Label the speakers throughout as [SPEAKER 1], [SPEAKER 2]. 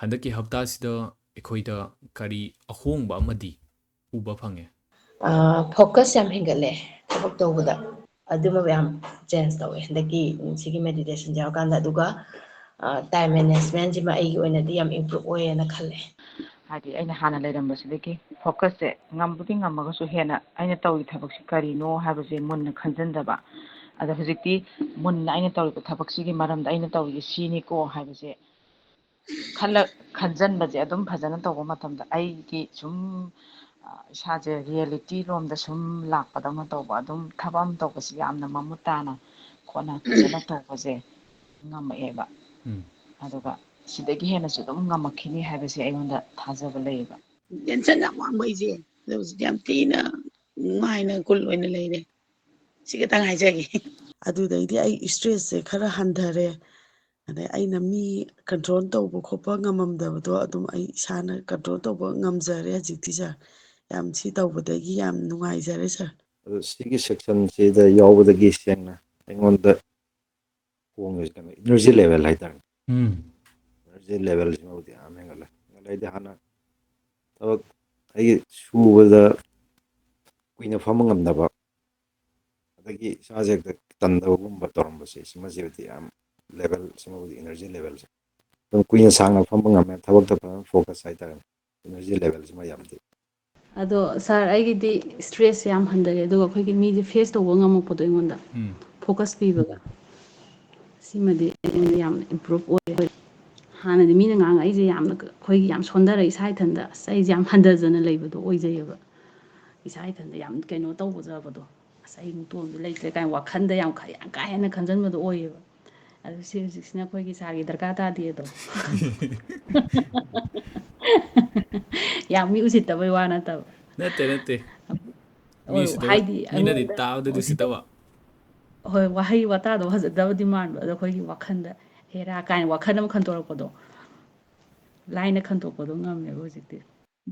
[SPEAKER 1] ꯍꯟꯗꯛꯀꯤ ꯍꯞꯇꯥꯁꯤꯗ ꯑꯩꯈꯣꯏꯗ ꯀꯔꯤ ꯑꯍꯣꯡꯕ ꯑꯃꯗꯤ ꯎꯕ ꯐꯪꯉꯦ?
[SPEAKER 2] ꯐꯣꯀꯁ ꯌꯥꯝ ꯍꯦꯟꯒꯠꯂꯦ ꯊꯕꯛ ꯇꯧꯕꯗ ꯑꯗꯨꯃ ꯌꯥꯝ ꯆꯦꯟꯖ ꯇꯧꯋꯦ ꯍꯟꯗꯛꯀꯤ ꯁꯤꯒꯤ ꯃꯦꯗꯤꯇꯦꯁꯟ ꯌꯥꯎꯔꯀꯥꯟꯗ ꯑꯗꯨꯒ ꯇꯥꯏꯝ ꯃꯦꯅꯦꯖꯃꯦꯟꯁꯤꯃ ꯑꯩꯒꯤ ꯑꯣꯏꯅꯗꯤ ꯌꯥꯝ ꯏꯝꯄ꯭ꯔꯨꯞ ꯑꯣꯏꯌꯦꯅ ꯈꯜꯂꯦ
[SPEAKER 3] ꯍꯥꯏꯗꯤ ꯑꯩꯅ ꯍꯥꯟꯅ ꯂꯩꯔꯝꯕꯁꯤꯗꯒꯤ ꯐꯣꯀꯁꯁꯦ ꯉꯝꯕꯨꯗꯤ ꯉꯝꯃꯒꯁꯨ ꯍꯦꯟꯅ ꯑꯩꯅ ꯇꯧꯔꯤ ꯊꯕꯛꯁꯤ ꯀꯔꯤꯅꯣ ꯍꯥꯏꯕꯁꯦ ꯃꯨꯟꯅ ꯈꯟꯖꯟꯗꯕ ꯑꯗ ꯍꯧꯖꯤꯛꯇꯤ ꯃꯨꯟꯅ ꯑꯩꯅ ꯇꯧꯔꯤꯕ ꯊꯕꯛꯁꯤꯒꯤ ꯃꯔꯝꯗ ꯑꯩꯅ ꯇꯧꯔꯤꯁꯦ ꯁꯤꯅꯤꯀꯣ ꯍꯥꯏꯕꯁꯦ ꯈꯟꯖꯟꯕꯁꯦ ꯑꯗꯨꯝ ꯐꯖꯅ ꯇꯧꯕ ꯃꯇꯝꯗ ꯑꯩꯒꯤ ꯁꯨꯝ ꯏꯁꯥꯁꯦ ꯔꯤꯌꯦꯂꯤꯇꯤ ꯔꯣꯝꯗ ꯁꯨꯝ ꯂꯥꯛꯄꯗꯧꯅ ꯇꯧꯕ ꯑꯗꯨꯝ ꯊꯕꯛ ꯑꯃ ꯇꯧꯕꯁꯤ ꯌꯥꯝꯅ ꯃꯃꯨꯠ ꯇꯥꯅ ꯈꯣꯠꯅ ꯐꯖꯅ ꯇꯧꯕꯁꯦ ꯉꯝꯃꯛꯑꯦꯕ ꯑꯗꯨꯒ ꯁꯤꯗꯒꯤ ꯍꯦꯟꯅꯁꯨ ꯑꯗꯨꯝ ꯉꯝꯃꯛꯈꯤꯅꯤ ꯍꯥꯏꯕꯁꯦ ꯑꯩꯉꯣꯟꯗ ꯊꯥꯖꯕ ꯂꯩꯌꯦꯕ
[SPEAKER 4] ꯇꯦꯟꯁꯟ ꯌꯥꯝ ꯋꯥꯡꯕ ꯑꯩꯁꯦ ꯑꯗꯣ ꯍꯧꯖꯤꯛꯇꯤ ꯌꯥꯝ ꯊꯤꯅ ꯅꯨꯡꯉꯥꯏꯅ ꯀꯨꯜ ꯑꯣꯏꯅ ꯂꯩꯔꯦ ꯁꯤ ꯈꯇꯪ ꯍꯥꯏꯖꯒꯦ ꯑꯗꯨꯗꯩꯗꯤ ꯑꯩ ꯏꯁꯇ꯭ꯔꯦꯁꯁꯦ ꯈꯔ ꯍꯟꯊꯔꯦ ꯑꯗꯩ ꯑꯩꯅ ꯃꯤ ꯀꯟꯇ꯭ꯔꯣꯜ ꯇꯧꯕ ꯈꯣꯠꯄ ꯉꯝꯃꯝꯗꯕꯗꯣ ꯑꯗꯨꯝ ꯑꯩ ꯏꯁꯥꯅ ꯀꯟꯇ꯭ꯔꯣꯜ ꯇꯧꯕ ꯉꯝꯖꯔꯦ ꯍꯧꯖꯤꯛꯇꯤ ꯁꯥꯔ ꯌꯥꯝ ꯁꯤ ꯇꯧꯕꯗꯒꯤ ꯌꯥꯝ ꯅꯨꯡꯉꯥꯏꯖꯔꯦ ꯁꯥꯔ
[SPEAKER 5] ꯑꯗꯣ ꯁꯤꯒꯤ ꯁꯦꯛꯁꯟꯁꯤꯗ ꯌꯥꯎꯕꯗꯒꯤ ꯁꯦꯡꯅ ꯑꯩꯉꯣꯟꯗ ꯍꯣꯡꯉꯤꯁꯤ ꯀꯩꯅꯣ ꯏꯅꯔꯖꯤ ꯂꯦꯚꯦꯜ ꯍꯥꯏꯇꯥꯔꯦ ꯏꯅꯔꯖꯤ ꯂꯦꯚꯦꯜꯁꯤꯃꯕꯨꯗꯤ ꯌꯥꯝ ꯍꯦꯟꯒꯠꯂꯦ ꯍꯥꯏꯗꯤ ꯍꯥꯟꯅ ꯊꯕꯛ ꯑꯩꯒꯤ ꯁꯨꯕꯗ ꯀꯨꯏꯅ ꯐꯝꯕ ꯉꯝꯗꯕ ꯑꯗꯒꯤ ꯏꯁꯥꯁꯦ ꯍꯦꯛꯇ ꯇꯟꯗꯕꯒꯨꯝꯕ ꯇꯧꯔꯝꯕꯁꯦ ꯁꯤꯃꯁꯤꯕꯨꯗꯤ ꯌꯥꯝ ꯂꯦꯚꯦꯜꯁꯤꯃꯕꯨꯗꯤ ꯏꯅꯔꯖꯤ ꯂꯦꯚꯦꯜꯁꯦ ꯑꯗꯨꯝ ꯀꯨꯏꯅ ꯁꯥꯡꯅ ꯐꯝꯕ ꯉꯝꯃꯦ ꯊꯕꯛꯇ ꯐꯖꯅ ꯐꯣꯀꯁ ꯍꯥꯏꯇꯥꯔꯦ ꯏꯅꯔꯖꯤ ꯂꯦꯚꯦꯜꯁꯤꯃ ꯌꯥꯝꯗꯤ
[SPEAKER 6] ꯑꯗꯣ ꯁꯥꯔ ꯑꯩꯒꯤꯗꯤ ꯏꯁꯇ꯭ꯔꯦꯁꯁꯦ ꯌꯥꯝ ꯍꯟꯊꯔꯦ ꯑꯗꯨꯒ ꯑꯩꯈꯣꯏꯒꯤ ꯃꯤꯁꯦ ꯐꯦꯁ ꯇꯧꯕ ꯉꯝꯃꯛꯄꯗꯣ ꯑꯩꯉꯣꯟꯗ ꯐꯣꯀꯁ ꯄꯤꯕꯒ ꯁꯤꯃꯗꯤ ꯑꯩꯉꯣꯟꯗ ꯌꯥꯝꯅ ꯏꯝꯄ꯭ꯔꯨꯞ ꯑꯣꯏ ꯍꯥꯟꯅꯗꯤ ꯃꯤꯅ ꯉꯥꯡꯉꯛꯏꯁꯦ ꯌꯥꯝꯅ ꯑꯩꯈꯣꯏꯒꯤ ꯌꯥꯝ ꯁꯣꯟꯊꯔꯛꯏ ꯏꯁꯥ ꯏꯊꯟꯇ ꯑꯁ ꯑꯩꯁꯦ ꯌꯥꯝ ꯍꯟꯊꯖꯅ ꯂꯩꯕꯗꯣ ꯑꯣꯏꯖꯩꯌꯦꯕ ꯏꯁꯥ ꯏꯊꯟꯇ ꯌꯥꯝ ꯀꯩꯅꯣ ꯇꯧꯕꯖꯕꯗꯣ ꯑꯁ ꯑꯩ ꯃꯨꯇꯣꯟꯁꯨ ꯂꯩꯇ꯭ꯔꯦ ꯀꯥꯏꯅ ꯋꯥꯈꯟꯗ ꯌꯥꯝ ꯀꯥ ꯍꯦꯟꯅ ꯈꯟꯖꯟꯕꯗꯣ ꯑꯣꯏꯌꯦꯕ ꯑꯗꯨ ꯁꯤ ꯍꯧꯖꯤꯛꯁꯤꯅ ꯑꯩꯈꯣꯏꯒꯤ ꯁꯥꯔꯒꯤ ꯗꯔꯀꯥꯔ ꯇꯥꯗꯦ ꯑꯗꯣ ꯌꯥꯝ ꯃꯤ ꯎꯁꯤꯠꯇꯕꯩ ꯋꯥ ꯅꯠꯇꯕ
[SPEAKER 1] ꯅꯠꯇꯦ ꯃꯤ ꯎꯁꯤꯠꯇꯕ
[SPEAKER 6] ꯍꯥꯏꯗꯤ
[SPEAKER 1] ꯃꯤꯅꯗꯤ
[SPEAKER 6] ꯑꯩꯉꯣꯟꯗ
[SPEAKER 1] ꯇꯥꯕꯗꯗꯤ
[SPEAKER 6] ꯎꯁꯤꯠꯇꯕ
[SPEAKER 1] ꯎꯁꯤꯠꯇꯕ
[SPEAKER 6] ꯍꯣꯏ ꯋꯥꯍꯩ ꯋꯥꯇꯥꯗꯣ ꯐꯖꯗꯕꯗꯤ ꯃꯥꯟꯕ ꯑꯗꯣ ꯑꯩꯈꯣꯏꯒꯤ ꯋꯥꯈꯟꯗ ꯍꯦꯔꯥ ꯀꯥꯏꯅ ꯋꯥꯈꯜ ꯑꯃ ꯈꯟꯗꯣꯔꯛꯄꯗꯣ ꯂꯥꯏꯅ ꯈꯟꯗꯣꯛꯄꯗꯣ ꯉꯝꯃꯦꯕ ꯍꯧꯖꯤꯛꯇꯤ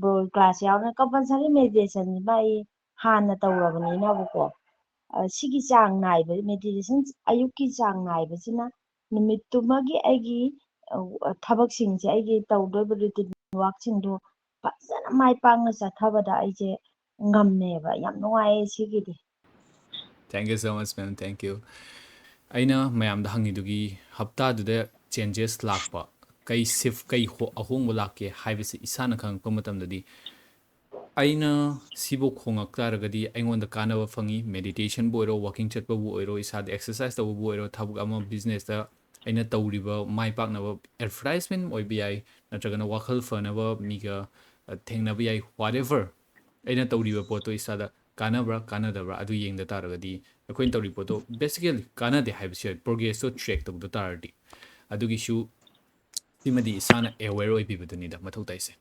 [SPEAKER 7] ꯕ꯭ꯔꯣ ꯀ꯭ꯂꯥꯁ ꯌꯥꯎꯅ ꯀꯝꯄꯜꯁꯔꯤ ꯃꯦꯗꯤꯇꯦꯁꯟꯁꯤꯃ ꯑꯩ ꯍꯥꯟꯅ ꯇꯧꯔꯕꯅꯤꯅꯕꯀꯣ ꯁꯤꯒꯤ ꯆꯥꯡ ꯅꯥꯏꯕ ꯃꯦꯗꯤꯇꯦꯁꯟ ꯑꯌꯨꯛꯀꯤ ꯆꯥꯡ ꯅꯥꯏꯕꯁꯤꯅ ꯅꯨꯃꯤꯠꯇꯨꯃꯒꯤ ꯑꯩꯒꯤ ꯊꯕꯛꯁꯤꯡꯁꯦ ꯑꯩꯒꯤ ꯇꯧꯗꯣꯏꯕ ꯔꯨꯇꯤꯟ ꯋꯥꯔꯛꯁꯤꯡꯗꯣ ꯐꯖꯅ ꯃꯥꯏ ꯄꯥꯛꯅ ꯆꯠꯊꯕꯗ ꯑꯩꯁꯦ ꯉꯝꯃꯦꯕ ꯌꯥꯝ ꯅꯨꯡꯉꯥꯏꯌꯦ ꯁꯤꯒꯤꯗꯤ
[SPEAKER 1] thank you so much ma'am thank you ꯑꯩꯅ ꯃꯌꯥꯝꯗ ꯍꯪꯉꯤꯗꯨꯒꯤ ꯍꯞꯇꯥꯗꯨꯗ ꯆꯦꯟꯖꯦꯁ ꯂꯥꯛꯄ ꯀꯩ ꯁꯤꯐ ꯀꯩ ꯑꯍꯣꯡꯕ ꯂꯥꯛꯀꯦ ꯍꯥꯏꯕꯁꯤ ꯏꯁꯥꯅ ꯈꯪꯉꯛꯄ ꯃꯇꯝꯗꯗꯤ ꯑꯩꯅ ꯁꯤꯕꯨ ꯈꯣꯡꯉꯛ ꯇꯥꯔꯒꯗꯤ ꯑꯩꯉꯣꯟꯗ ꯀꯥꯟꯅꯕ ꯐꯪꯉꯤ ꯃꯦꯗꯤꯇꯦꯁꯟꯕꯨ ꯑꯣꯏꯔꯣ ꯋꯥꯀꯤꯡ ꯆꯠꯄꯕꯨ ꯑꯣꯏꯔꯣ ꯏꯁꯥꯗ ꯑꯦꯛꯁꯔꯁꯥꯏꯁ ꯇꯧꯕꯕꯨ ꯑꯣꯏꯔꯣ ꯊꯕꯛ ꯑꯃ ꯕꯤꯖꯤꯅꯦꯁꯇ ꯑꯩꯅ ꯇꯧꯔꯤꯕ ꯃꯥꯏ ꯄꯥꯛꯅꯕ ꯑꯦꯗꯚꯔꯇꯥꯏꯁꯃꯦꯟ ꯑꯣꯏꯕ ꯌꯥꯏ ꯅꯠꯇ꯭ꯔꯒꯅ ꯋꯥꯈꯜ ꯐꯅꯕ ꯃꯤꯒ ꯊꯦꯡꯅꯕ ꯌꯥꯏ ꯋꯥꯠ ꯑꯦꯚꯔ ꯑꯩꯅ ꯇꯧꯔꯤꯕ ꯄꯣꯠꯇꯣ ꯏꯁꯥꯗ ꯀꯥꯟꯅꯕ꯭ꯔꯥ ꯀꯥꯟꯅꯗꯕ꯭ꯔꯥ ꯑꯗꯨ ꯌꯦꯡꯗ ꯇꯥꯔꯒꯗꯤ ꯑꯩꯈꯣꯏꯅ ꯇꯧꯔꯤꯕ ꯄꯣꯠꯇꯣ ꯕꯦꯁꯤꯀꯦꯜꯂꯤ ꯀꯥꯟꯅꯗꯦ ꯍꯥꯏꯕꯁꯨ ꯌꯥꯏ ꯄ꯭ꯔꯣꯒ꯭ꯔꯦꯁꯇꯣ ꯇ꯭ꯔꯦꯛ ꯇꯧꯗ ꯇꯥꯔꯗꯤ ꯑꯗꯨꯒꯤꯁꯨ ꯁꯤꯃꯗꯤ ꯏꯁꯥꯅ ꯑꯦꯋꯦꯔ ꯑꯣꯏꯕꯤꯕꯗꯨꯅꯤꯗ ꯃꯊꯧ ꯇꯥꯏꯁꯦ